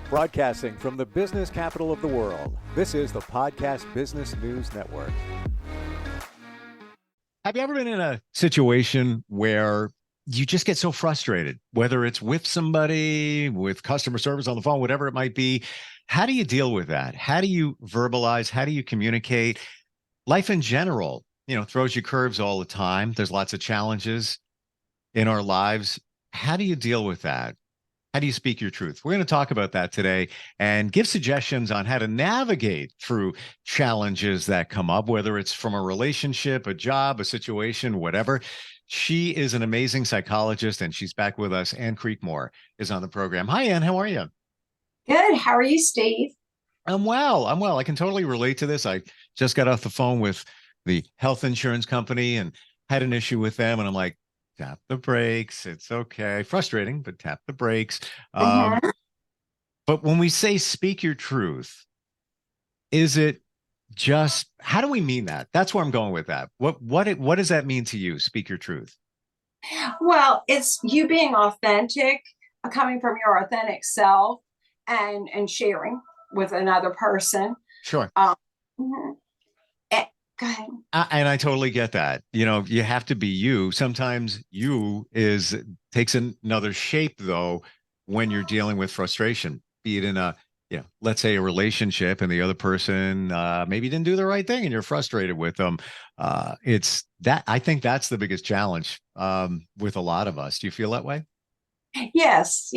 Broadcasting from the business capital of the world, this is the Podcast Business News Network. Have you ever been in a situation where you just get so frustrated, whether it's with somebody, with customer service on the phone, whatever it might be? How do you deal with that? How do you verbalize? How do you communicate? Life in general, throws you curves all the time. There's lots of challenges in our lives. How do you deal with that? How do you speak your truth? We're going to talk about that today and give suggestions on how to navigate through challenges that come up, whether it's from a relationship, a job, a situation, whatever. She is an amazing psychologist, and she's back with us. Ann Creekmore is on the program. Hi, Ann. How are you? Good. How are you, Steve? I'm well. I can totally relate to this. I just got off the phone with the health insurance company and had an issue with them. And I'm like, tap the brakes. It's okay. Frustrating, but tap the brakes. But when we say speak your truth, is it just, how do we mean that? That's where I'm going with that. What does that mean to you? Speak your truth. Well, it's you being authentic, coming from your authentic self and sharing with another person. Sure. Go ahead. And I totally get that. You have to be you. Sometimes you takes another shape, though, when you're dealing with frustration, be it in let's say a relationship, and the other person maybe didn't do the right thing and you're frustrated with them. It's that, I think that's the biggest challenge with a lot of us. Do you feel that way? Yes.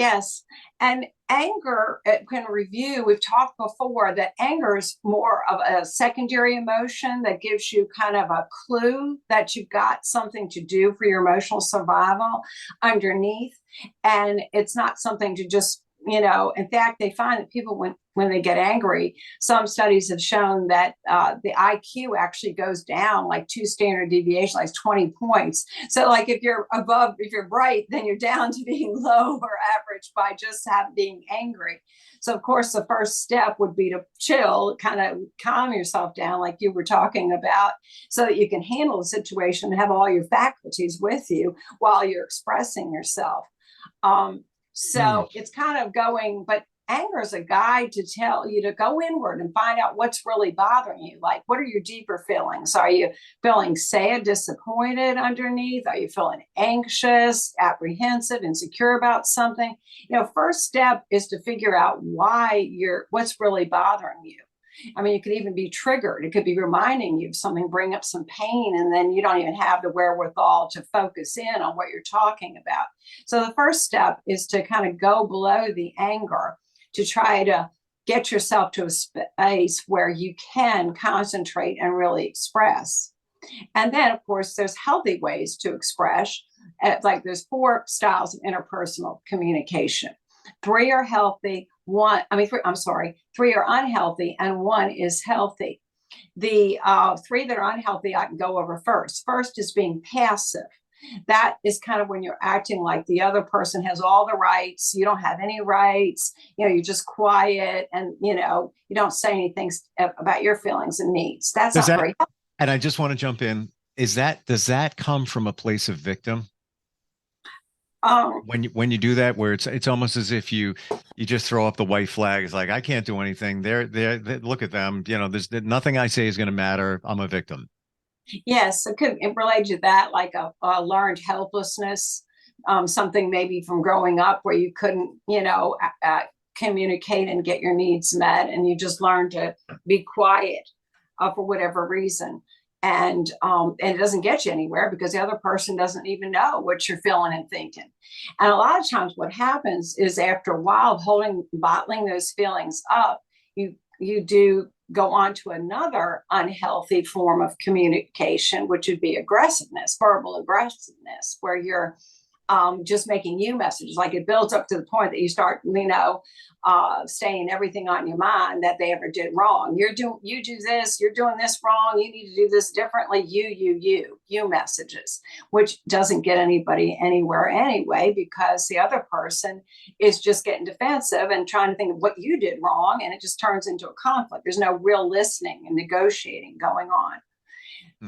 And anger, can review, we've talked before that anger is more of a secondary emotion that gives you kind of a clue that you've got something to do for your emotional survival underneath. And it's not something to just, in fact, they find that people, when they get angry, some studies have shown that the IQ actually goes down like 2 standard deviations, like 20 points. So like if you're bright, then you're down to being low or average by just being angry. So of course, the first step would be to chill, kind of calm yourself down like you were talking about, so that you can handle the situation and have all your faculties with you while you're expressing yourself. So it's kind of going, but anger is a guide to tell you to go inward and find out what's really bothering you. Like, what are your deeper feelings? Are you feeling sad, disappointed underneath? Are you feeling anxious, apprehensive, insecure about something? First step is to figure out what's really bothering you. I mean, you could even be triggered. It could be reminding you of something, bring up some pain, and then you don't even have the wherewithal to focus in on what you're talking about. So the first step is to kind of go below the anger to try to get yourself to a space where you can concentrate and really express. And then, of course, there's healthy ways to express. Like there's 4 styles of interpersonal communication. 3 are healthy. 3 are unhealthy and 1 is healthy. The 3 that are unhealthy, I can go over first. First is being passive. That is kind of when you're acting like the other person has all the rights. You don't have any rights. You're just quiet, and you don't say anything about your feelings and needs. That's not very healthy. And I just want to jump in. Does that come from a place of victim? When you do that, where it's almost as if you just throw up the white flag. It's like, I can't do anything. They're look at them. There's nothing I say is going to matter. I'm a victim. Yes, it relates to that, like a learned helplessness, something maybe from growing up where you couldn't, communicate and get your needs met, and you just learned to be quiet for whatever reason. And it doesn't get you anywhere because the other person doesn't even know what you're feeling and thinking. And a lot of times what happens is after a while of bottling those feelings up, you do go on to another unhealthy form of communication, which would be aggressiveness, verbal aggressiveness, where you're just making you messages. Like it builds up to the point that you start, saying everything on your mind that they ever did wrong. You do this, you're doing this wrong. You need to do this differently. You messages, which doesn't get anybody anywhere anyway, because the other person is just getting defensive and trying to think of what you did wrong. And it just turns into a conflict. There's no real listening and negotiating going on.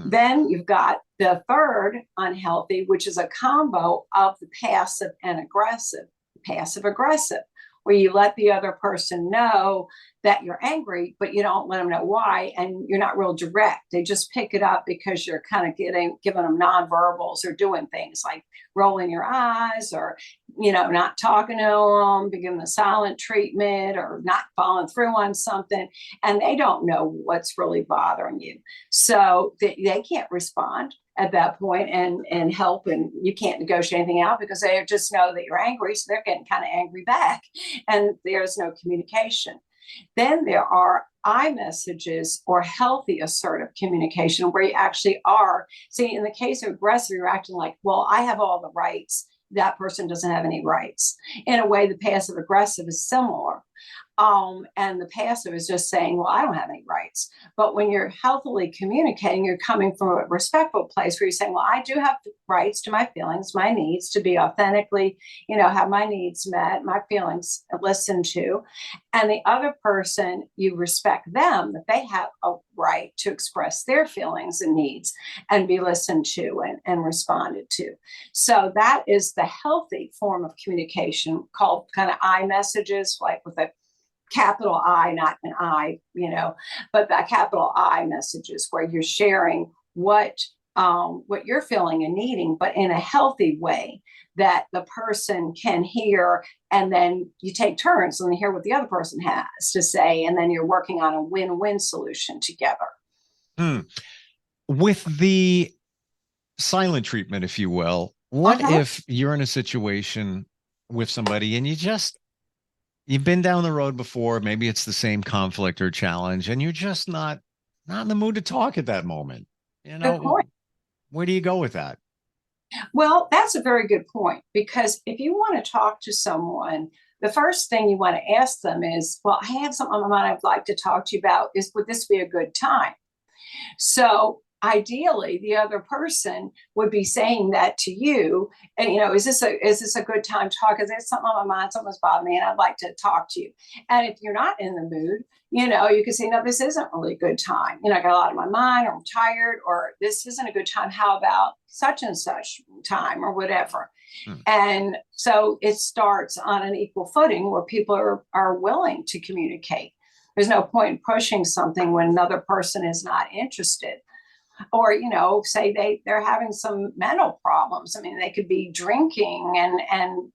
Then you've got the third unhealthy, which is a combo of the passive and aggressive. Passive aggressive. where you let the other person know that you're angry, but you don't let them know why, and you're not real direct. They just pick it up because you're kind of giving them nonverbals or doing things like rolling your eyes or, not talking to them, giving them silent treatment or not following through on something, and they don't know what's really bothering you. So they can't respond at that point and help, and you can't negotiate anything out because they just know that you're angry, so they're getting kind of angry back, and there's no communication. Then there are I messages or healthy assertive communication where you actually are. See, in the case of aggressive, you're acting like, well, I have all the rights. That person doesn't have any rights. In a way, the passive aggressive is similar. And the passive is just saying, well, I don't have any rights. But when you're healthily communicating, you're coming from a respectful place where you're saying, well, I do have rights to my feelings, my needs, to be authentically, have my needs met, my feelings listened to. And the other person, you respect them, that they have a right to express their feelings and needs and be listened to and responded to. So that is the healthy form of communication, called kind of I messages, like with a capital I, not an I, but the capital I messages where you're sharing what you're feeling and needing, but in a healthy way that the person can hear, and then you take turns and hear what the other person has to say, and then you're working on a win-win solution together. With the silent treatment, if you will, what if you're in a situation with somebody and you've been down the road before, maybe it's the same conflict or challenge, and you're just not in the mood to talk at that moment. Good point. Where do you go with that? Well, that's a very good point, because if you want to talk to someone, the first thing you want to ask them is, well, I have something on my mind I'd like to talk to you about. Would this be a good time? So ideally, the other person would be saying that to you, and is this a good time to talk? Is there something on my mind, something's bothering me, and I'd like to talk to you. And if you're not in the mood, you can say, no, this isn't really a good time. I got a lot on my mind, or I'm tired, or this isn't a good time. How about such and such time, or whatever? And so it starts on an equal footing where people are willing to communicate. There's no point in pushing something when another person is not interested. Or, say they're having some mental problems. I mean, they could be drinking and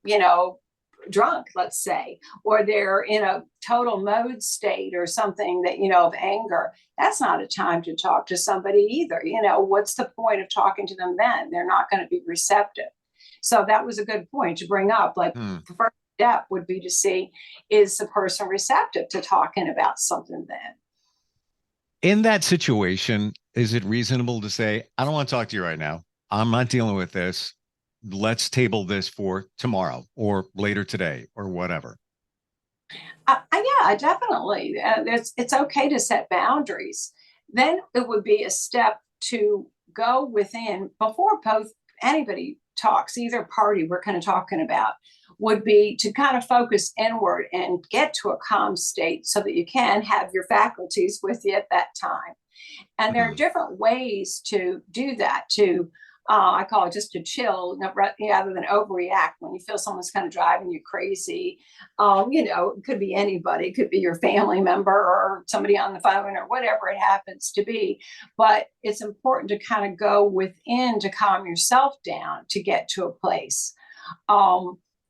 drunk, let's say, or they're in a total mode state or something that, of anger. That's not a time to talk to somebody either. What's the point of talking to them then? They're not going to be receptive. So that was a good point to bring up. Like the first step would be to see, is the person receptive to talking about something then? In that situation, is it reasonable to say, I don't want to talk to you right now. I'm not dealing with this. Let's table this for tomorrow or later today or whatever? Yeah, definitely. It's okay to set boundaries. Then it would be a step to go within before anybody talks, either party we're kind of talking about, would be to kind of focus inward and get to a calm state so that you can have your faculties with you at that time. And there are different ways to do that, I call it just to chill, rather than overreact when you feel someone's kind of driving you crazy. It could be anybody, it could be your family member or somebody on the phone or whatever it happens to be. But it's important to kind of go within to calm yourself down to get to a place.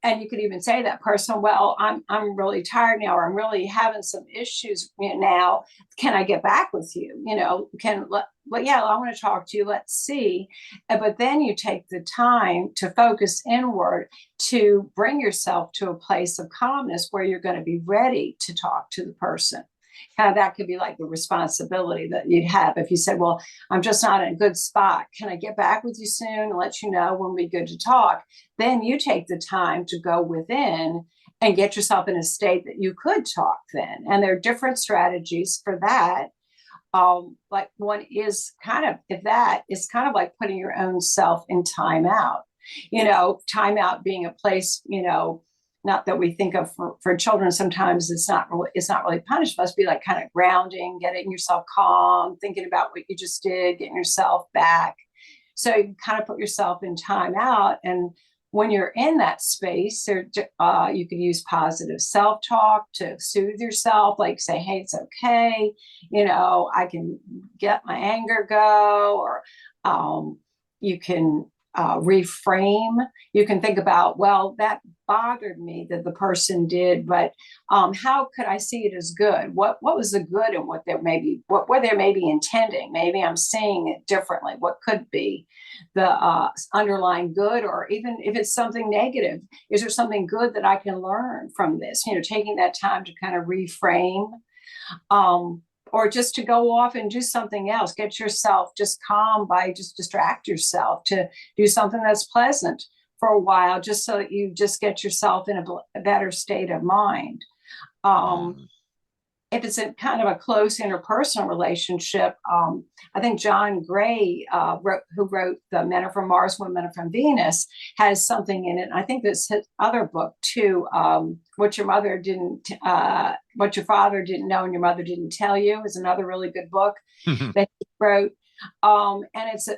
And you could even say to that person, well, I'm really tired now, or I'm really having some issues now. Can I get back with you? Yeah, I want to talk to you. Let's see. But then you take the time to focus inward to bring yourself to a place of calmness where you're going to be ready to talk to the person. Kind of that could be like the responsibility that you'd have if you said, well, I'm just not in a good spot. Can I get back with you soon and let you know when we're good to talk? Then you take the time to go within and get yourself in a state that you could talk then. And there are different strategies for that. Like one is if that is kind of like putting your own self in timeout. Timeout being a place, not that we think of for children. Sometimes it's not really punishment. It must be like kind of grounding, getting yourself calm, thinking about what you just did, getting yourself back. So you kind of put yourself in time out and when you're in that space, you can use positive self-talk to soothe yourself, like say, hey, it's okay, I can get my anger go, or you can reframe. You can think about, well, that bothered me that the person did, but how could I see it as good? What was the good in what they may be intending? Maybe I'm seeing it differently. What could be the underlying good, or even if it's something negative, is there something good that I can learn from this? Taking that time to kind of reframe. Or just to go off and do something else, get yourself just calm by just distract yourself to do something that's pleasant for a while, just so that you just get yourself in a better state of mind. If it's a kind of a close interpersonal relationship, I think John Gray, who wrote The Men Are From Mars, Women Are From Venus, has something in it. And I think this his other book too, what your father didn't know and your mother didn't tell you, is another really good book that he wrote. And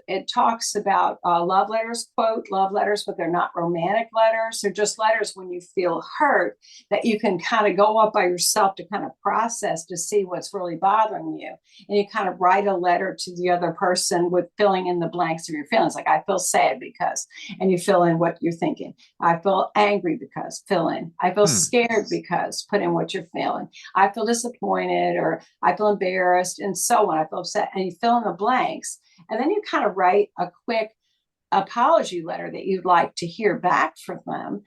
it talks about love letters, quote, love letters, but they're not romantic letters. They're just letters when you feel hurt, that you can kind of go up by yourself to kind of process, to see what's really bothering you. And you kind of write a letter to the other person with filling in the blanks of your feelings. Like, I feel sad because, and you fill in what you're thinking. I feel angry because, fill in. I feel scared because, put in what you're feeling. I feel disappointed, or I feel embarrassed, and so on. I feel upset, and you fill in the blanks. And then you kind of write a quick apology letter that you'd like to hear back from them,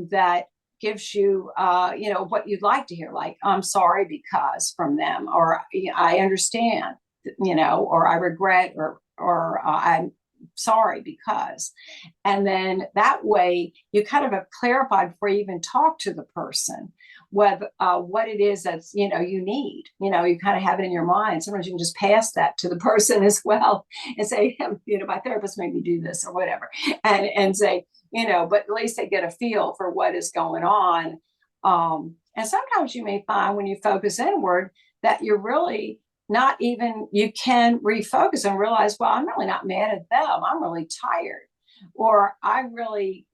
that gives you, what you'd like to hear, like, I'm sorry because, from them, or I understand, or I regret, or I'm sorry because. And then that way you kind of have clarified before you even talk to the person what it is that's you need. You kind of have it in your mind. Sometimes you can just pass that to the person as well and say, my therapist made me do this, or whatever, and say, but at least they get a feel for what is going on. And sometimes you may find, when you focus inward, that you're really not even, you can refocus and realize, well, I'm really not mad at them. I'm really tired. Or I really,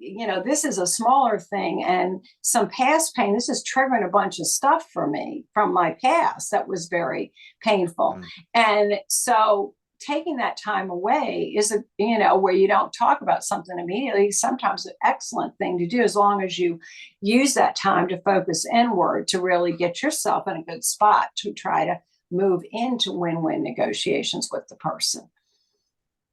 this is a smaller thing, and some past pain. This is triggering a bunch of stuff for me from my past that was very painful. And so taking that time away is where you don't talk about something immediately, sometimes an excellent thing to do, as long as you use that time to focus inward, to really get yourself in a good spot to try to move into win-win negotiations with the person.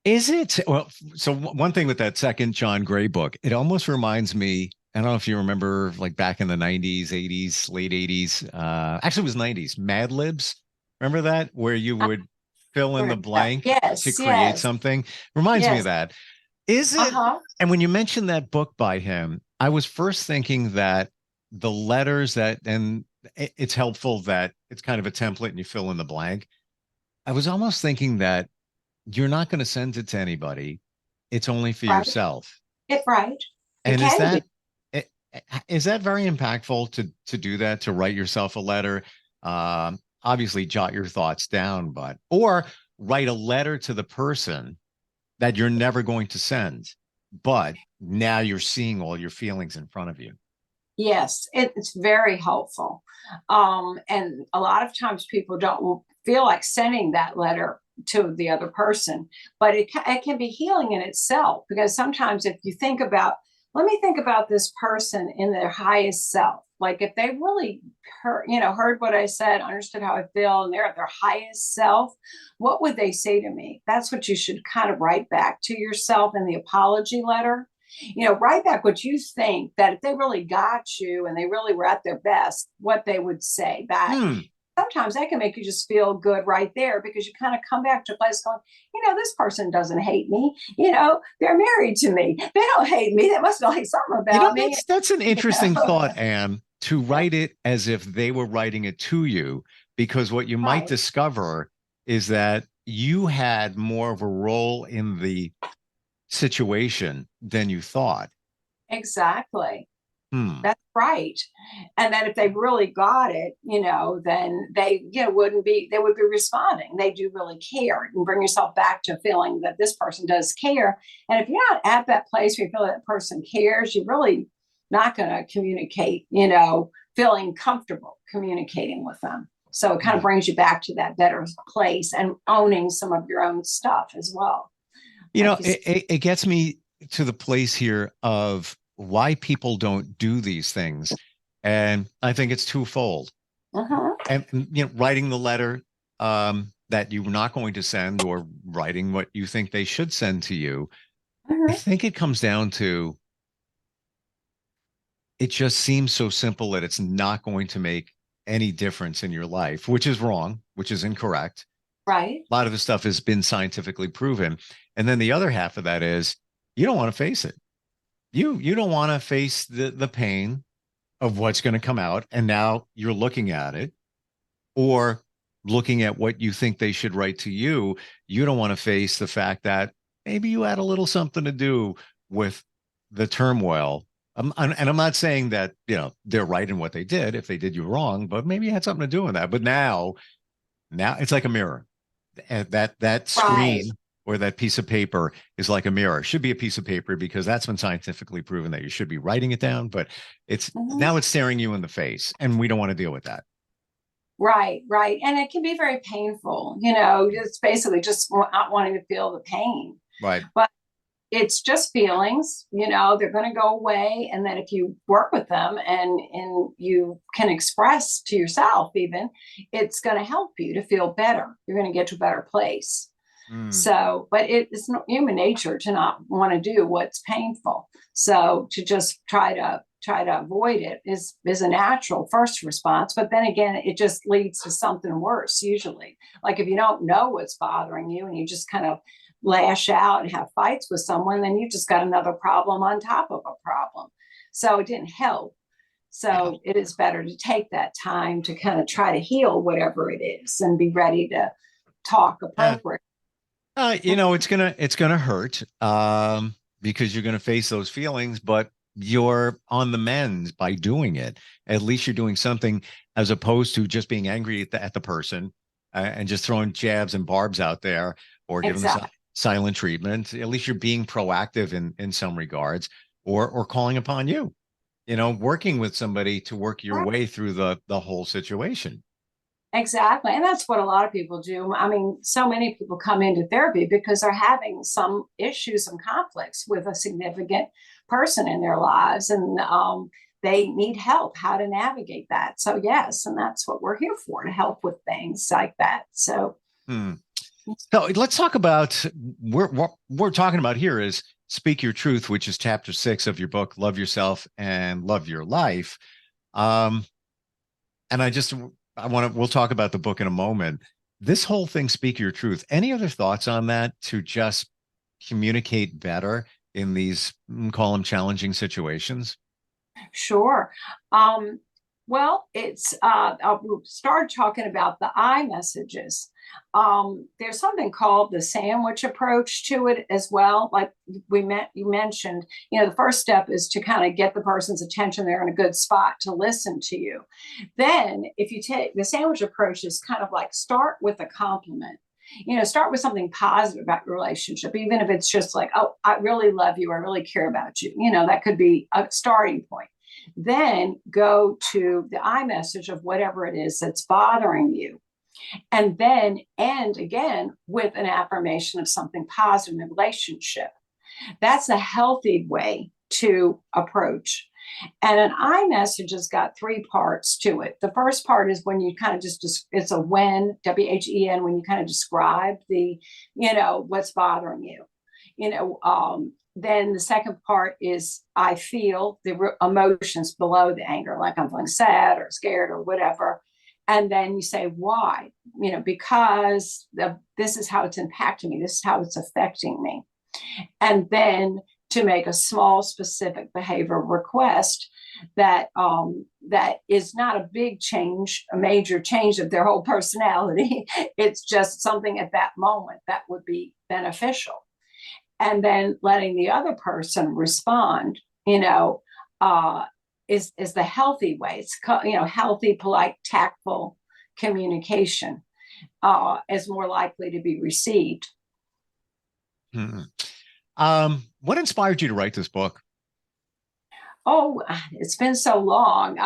Is it? Well, so one thing with that second John Gray book, it almost reminds me, I don't know if you remember, like back in the 90s, 80s, late 80s, actually it was 90s, Mad Libs. Remember that? Where you would fill in the blank to create something? Reminds me of that. Is it? And when you mentioned that book by him, I was first thinking that the letters and it's helpful that it's kind of a template and you fill in the blank. I was almost thinking that you're not going to send it to anybody. It's only for yourself. Right. And is that very impactful to do that, to write yourself a letter? Obviously jot your thoughts down, or write a letter to the person that you're never going to send, but now you're seeing all your feelings in front of you. Yes, it's very helpful. And a lot of times people don't feel like sending that letter to the other person, but it can be healing in itself, because sometimes if you think about, let me think about this person in their highest self, like if they really heard what I said, understood how I feel, and they're at their highest self, what would they say to me? That's what you should kind of write back to yourself in the apology letter. Write back what you think, that if they really got you and they really were at their best, what they would say back. Sometimes that can make you just feel good right there, because you kind of come back to a place going, this person doesn't hate me. They're married to me. They don't hate me. They must know like something about me. That's an interesting thought, Anne, to write it as if they were writing it to you, because what you might discover is that you had more of a role in the situation than you thought. Exactly. That's right. And then if they really got it, then they, they would be responding. They do really care, and bring yourself back to feeling that this person does care. And if you're not at that place where you feel that person cares, you're really not going to communicate, feeling comfortable communicating with them. So it kind of brings you back to that better place and owning some of your own stuff as well. It gets me to the place here of why people don't do these things. And I think it's twofold. And writing the letter that you're not going to send, or writing what you think they should send to you. I think it comes down to, it just seems so simple that it's not going to make any difference in your life, which is wrong, which is incorrect. Right. A lot of the stuff has been scientifically proven. And then the other half of that is, you don't want to face it. You don't want to face the pain of what's going to come out. And now you're looking at it, or looking at what you think they should write to you. You don't want to face the fact that maybe you had a little something to do with the turmoil. And I'm not saying that, they're right in what they did if they did you wrong, but maybe you had something to do with that. But now it's like a mirror. And that screen, right, or that piece of paper is like a mirror. It should be a piece of paper, because that's been scientifically proven that you should be writing it down. But now it's staring you in the face, and we don't want to deal with that. Right. And it can be very painful, it's basically just not wanting to feel the pain. Right. But it's just feelings, they're going to go away. And then if you work with them and you can express to yourself, even, it's going to help you to feel better. You're going to get to a better place. So, but it's not human nature to not want to do what's painful. So to just try to avoid it is a natural first response. But then again, it just leads to something worse usually. Like if you don't know what's bothering you and you just kind of lash out and have fights with someone, then you just got another problem on top of a problem. So it didn't help. So it is better to take that time to kind of try to heal whatever it is and be ready to talk appropriately. It's gonna hurt because you're gonna face those feelings, but you're on the mend by doing it. At least you're doing something, as opposed to just being angry at the person and just throwing jabs and barbs out there, or giving them silent treatment. At least you're being proactive in some regards, or calling upon you, working with somebody to work your way through the whole situation. Exactly. And that's what a lot of people do. I mean, so many people come into therapy because they're having some issues, some conflicts with a significant person in their lives. And they need help how to navigate that. So, yes. And that's what we're here for, to help with things like that. So, So let's talk about what we're talking about here is Speak Your Truth, which is chapter 6 of your book, Love Yourself and Love Your Life. And we'll talk about the book in a moment. This whole thing, Speak Your Truth. Any other thoughts on that, to just communicate better in these, call them, challenging situations? Sure. Well, it's I'll start talking about the I messages. There's something called the sandwich approach to it as well. Like you mentioned, the first step is to kind of get the person's attention. They're in a good spot to listen to you. Then if you take the sandwich approach, is kind of like, start with a compliment. Start with something positive about your relationship, even if it's just like, oh, I really love you. I really care about you. That could be a starting point. Then go to the I message of whatever it is that's bothering you. And then end again with an affirmation of something positive in the relationship. That's a healthy way to approach. And an I message has got 3 parts to it. The first part is when you kind of it's a when, WHEN, when you kind of describe the, what's bothering you. Then the second part is I feel the emotions below the anger, like I'm feeling sad or scared or whatever. And then you say, why? Because this is how it's impacting me. This is how it's affecting me. And then to make a small specific behavior request that is not a big change, a major change of their whole personality. It's just something at that moment that would be beneficial. And then letting the other person respond, is the healthy way. It's healthy, polite, tactful communication is more likely to be received. Hmm. What inspired you to write this book? Oh, it's been so long.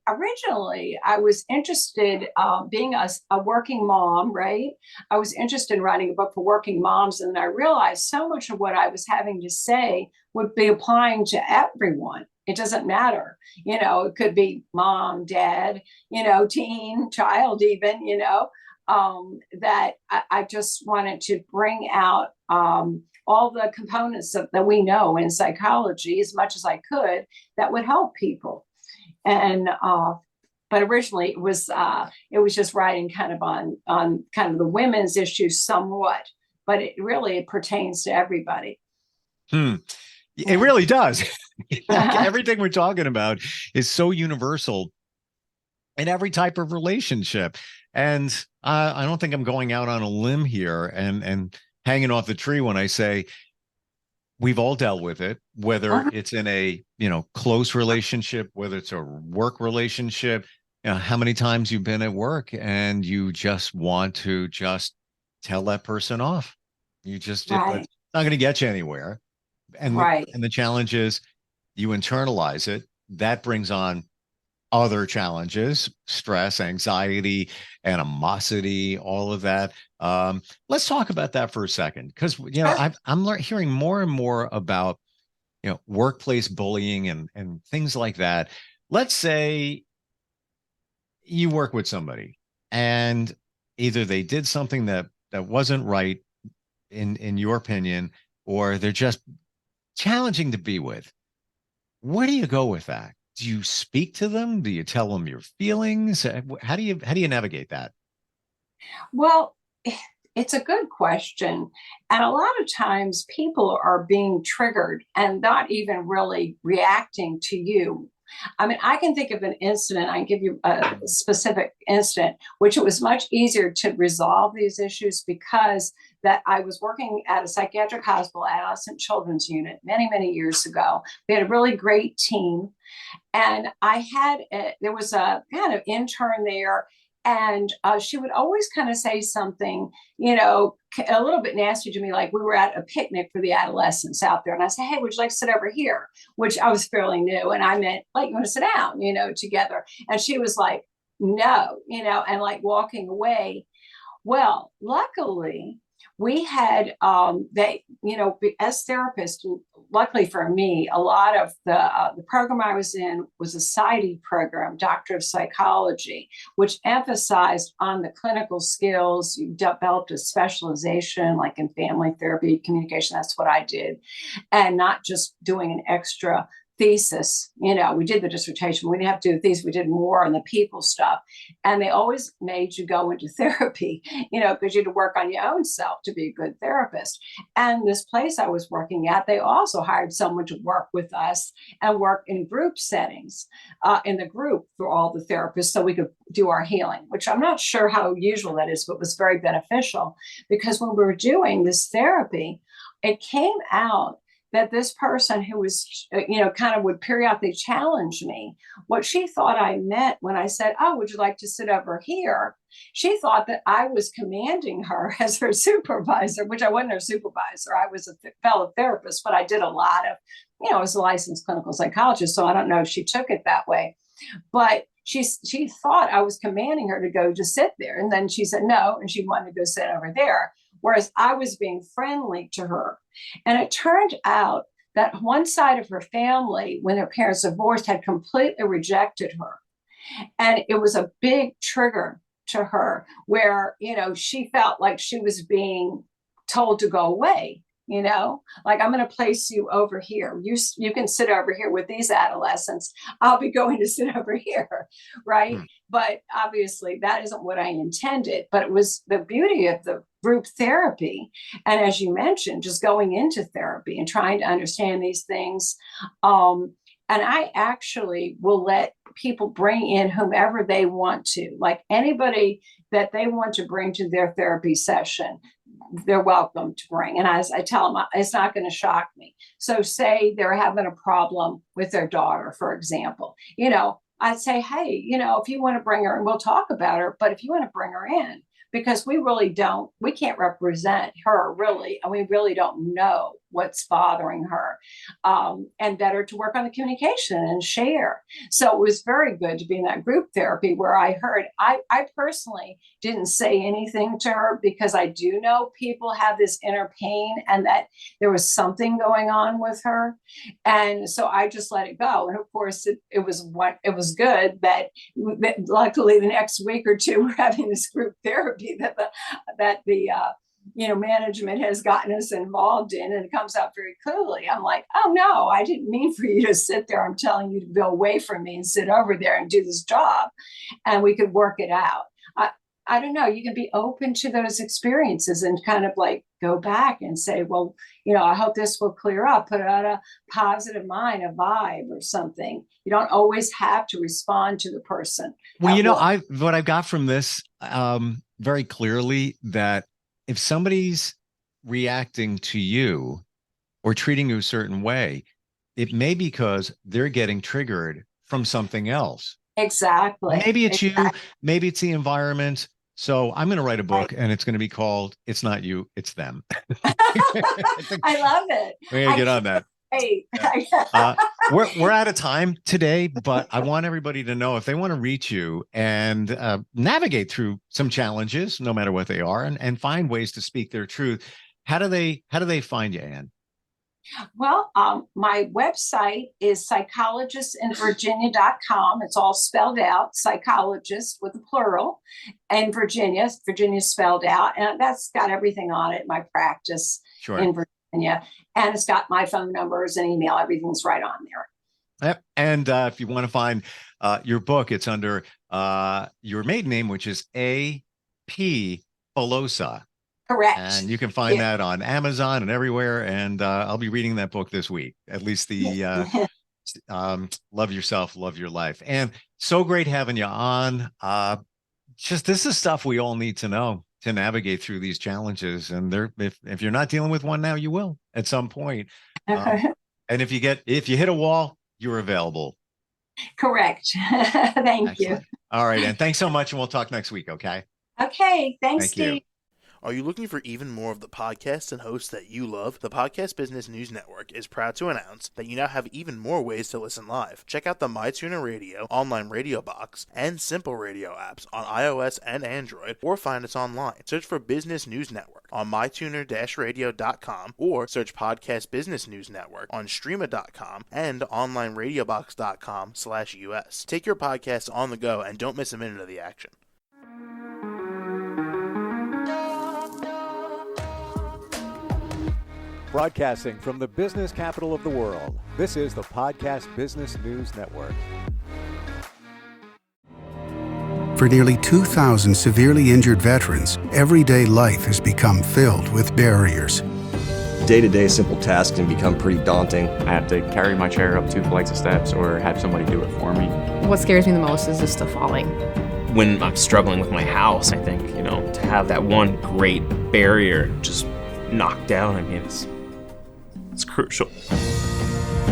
Originally, I was interested, being a working mom, right? I was interested in writing a book for working moms, and I realized so much of what I was having to say would be applying to everyone. It doesn't matter, it could be mom, dad, teen, child, even, that I just wanted to bring out all the components that we know in psychology as much as I could that would help people. And but originally it was just writing kind of on kind of the women's issues somewhat, but it pertains to everybody. It really does. Everything we're talking about is so universal in every type of relationship. And I don't think I'm going out on a limb here and hanging off the tree when I say we've all dealt with it, whether it's in a, close relationship, whether it's a work relationship. How many times you've been at work and you just want to just tell that person off. You just, Right. it's not going to get you anywhere. And Right. and the challenge is you internalize it. That brings on other challenges, stress, anxiety, animosity, all of that. Let's talk about that for a second, because I'm hearing more and more about workplace bullying and things like that. Let's say you work with somebody and either they did something that wasn't right in your opinion, or they're just challenging to be with. Where do you go with that? Do you speak to them? Do you tell them your feelings? How do you navigate that? Well, it's a good question. And a lot of times people are being triggered and not even really reacting to you. I mean, I can think of an incident, I can give you a specific incident, which it was much easier to resolve these issues because that I was working at a psychiatric hospital, adolescent children's unit many, many years ago. We had a really great team. And there was a kind of intern there, and she would always kind of say something, a little bit nasty to me, like we were at a picnic for the adolescents out there. And I said, hey, would you like to sit over here? Which I was fairly new. And I meant, like, you want to sit down, together. And she was like, no, and like walking away. Well, luckily, we had as therapists, luckily for me, a lot of the program I was in was a PsyD program, Doctor of Psychology, which emphasized on the clinical skills. You developed a specialization like in family therapy, communication. That's what I did, and not just doing an extra thesis. We did the dissertation. We didn't have to do the thesis. We did more on the people stuff. And they always made you go into therapy, because you had to work on your own self to be a good therapist. And this place I was working at, they also hired someone to work with us and work in group settings, in the group for all the therapists, so we could do our healing, which I'm not sure how usual that is, but was very beneficial, because when we were doing this therapy, it came out that this person who was, kind of would periodically challenge me, what she thought I meant when I said, oh, would you like to sit over here? She thought that I was commanding her as her supervisor, which I wasn't her supervisor. I was a fellow therapist, but I did a lot of, I was a licensed clinical psychologist. So I don't know if she took it that way, but she thought I was commanding her to go just sit there. And then she said no, and she wanted to go sit over there. Whereas I was being friendly to her. And it turned out that one side of her family, when their parents divorced, had completely rejected her. And it was a big trigger to her where, she felt like she was being told to go away. Like, I'm going to place you over here. You can sit over here with these adolescents. I'll be going to sit over here. Right. But obviously that isn't what I intended, but it was the beauty of the group therapy. And as you mentioned, just going into therapy and trying to understand these things, And I actually will let people bring in whomever they want to, like anybody that they want to bring to their therapy session, they're welcome to bring. And as I tell them, it's not going to shock me. So say they're having a problem with their daughter, for example, I'd say, hey, if you want to bring her in, we'll talk about her. But if you want to bring her in, because we can't represent her really, and we really don't know what's bothering her, and better to work on the communication and share. So it was very good to be in that group therapy where I heard, I personally didn't say anything to her because I do know people have this inner pain and that there was something going on with her. And so I just let it go. And of course it was good that luckily the next week or two we're having this group therapy that the management has gotten us involved in, and it comes out very clearly. I'm like, oh no, I didn't mean for you to sit there. I'm telling you to go away from me and sit over there and do this job, and we could work it out. I don't know. You can be open to those experiences and kind of like go back and say, well, I hope this will clear up. Put out a positive mind, a vibe or something. You don't always have to respond to the person. Well, what I got from this very clearly, that if somebody's reacting to you or treating you a certain way, it may be because they're getting triggered from something else. Exactly. Maybe it's you, maybe it's the environment. So I'm going to write a book, and it's going to be called "It's Not You, It's Them." I love it. We're going to get on that. Hey. We're out of time today, but I want everybody to know if they want to reach you and navigate through some challenges, no matter what they are, and find ways to speak their truth. How do they find you, Ann? Well, my website is psychologistinvirginia.com. It's all spelled out, psychologist with a plural, and Virginia's spelled out. And that's got everything on it, my practice in Virginia. And it's got my phone numbers and email. Everything's right on there. Yep. And if you want to find your book, it's under your maiden name, which is A.P. Pelosa. Correct. And you can find that on Amazon and everywhere. And I'll be reading that book this week, at least the Love Yourself, Love Your Life. And so great having you on. This is stuff we all need to know to navigate through these challenges. And if you're not dealing with one now, you will at some point. And if you hit a wall, you're available. Correct. Thank you. All right. And thanks so much. And we'll talk next week. Okay. Okay. Thanks, Steve. You. Are you looking for even more of the podcasts and hosts that you love? The Podcast Business News Network is proud to announce that you now have even more ways to listen live. Check out the MyTuner Radio, online radio box, and Simple Radio apps on iOS and Android, or find us online. Search for Business News Network on mytuner-radio.com, or search Podcast Business News Network on streama.com and onlineradiobox.com/US. Take your podcast on the go and don't miss a minute of the action. Broadcasting from the business capital of the world, this is the Podcast Business News Network. For nearly 2,000 severely injured veterans, everyday life has become filled with barriers. Day-to-day simple tasks can become pretty daunting. I have to carry my chair up 2 flights of steps or have somebody do it for me. What scares me the most is just the falling. When I'm struggling with my house, I think, to have that one great barrier just knocked down, it's crucial.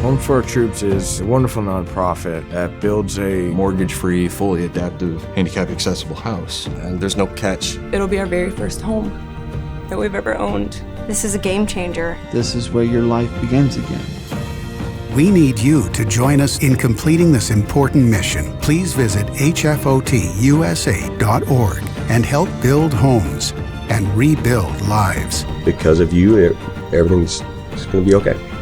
Home for Our Troops is a wonderful nonprofit that builds a mortgage-free, fully adaptive, handicap-accessible house. And there's no catch. It'll be our very first home that we've ever owned. This is a game changer. This is where your life begins again. We need you to join us in completing this important mission. Please visit hfotusa.org and help build homes and rebuild lives. Because of you, everything's going to be okay.